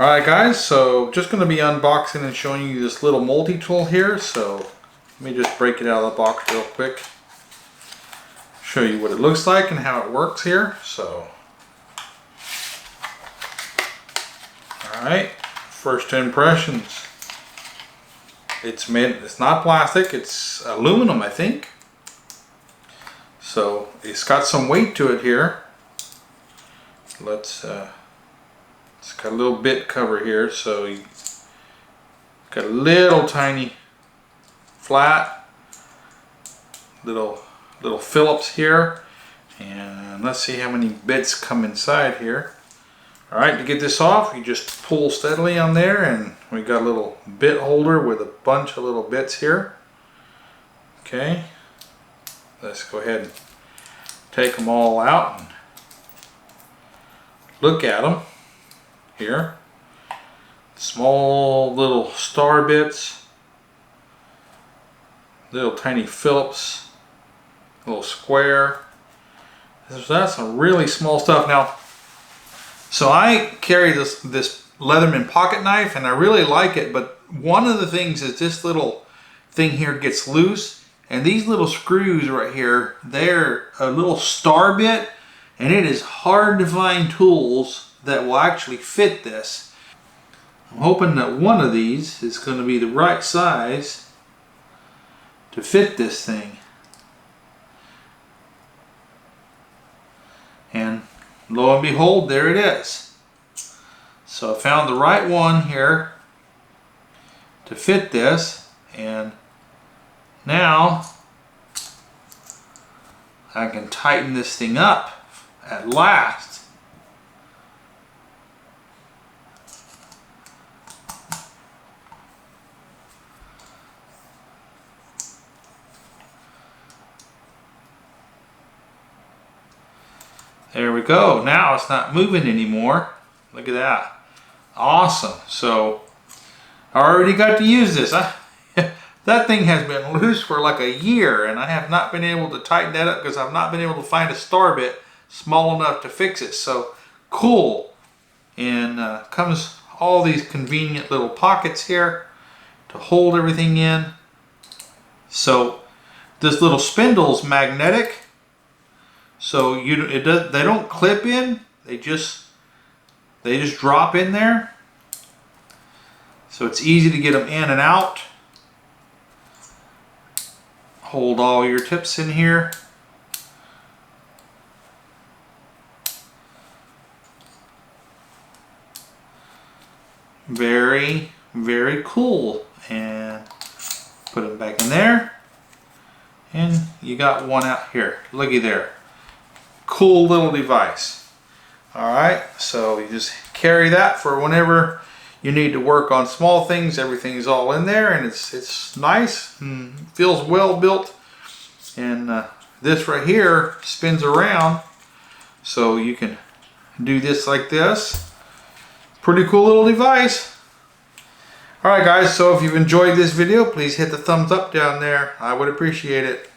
Alright guys, so just going to be unboxing and showing you this little multi-tool here. So let me just break it out of the box real quick. Show you what it looks like and how it works here. So, alright, first impressions. It's not plastic, it's aluminum, I think. So it's got some weight to it here. It's got a little bit cover here, so you got a little tiny flat little Phillips here, and let's see how many bits come inside here. Alright, to get this off, you just pull steadily on there, and we got a little bit holder with a bunch of little bits here. Okay, let's go ahead and take them all out and look at them here. Small little star bits, little tiny Phillips, little square. That's some really small stuff. Now, so I carry this Leatherman pocket knife, and I really like it, but one of the things is this little thing here gets loose, and these little screws right here, they're a little star bit, and it is hard to find tools that will actually fit this. I'm hoping that one of these is going to be the right size to fit this thing. And lo and behold, there it is. So I found the right one here to fit this, and now I can tighten this thing up at last. There we go. Now it's not moving anymore. Look at that. Awesome. So I already got to use this. That thing has been loose for like a year, and I have not been able to tighten that up because I've not been able to find a star bit small enough to fix it. So cool. And comes all these convenient little pockets here to hold everything in. So this little spindle's magnetic. So they don't clip in, they just drop in there. So it's easy to get them in and out. Hold all your tips in here. Very, very cool. And put them back in there. And you got one out here. Looky there. Cool little device. Alright, so you just carry that for whenever you need to work on small things. Everything's all in there, and it's nice and feels well built. And this right here spins around, so you can do this like this. Pretty cool little device. Alright guys, so if you've enjoyed this video, please hit the thumbs up down there. I would appreciate it.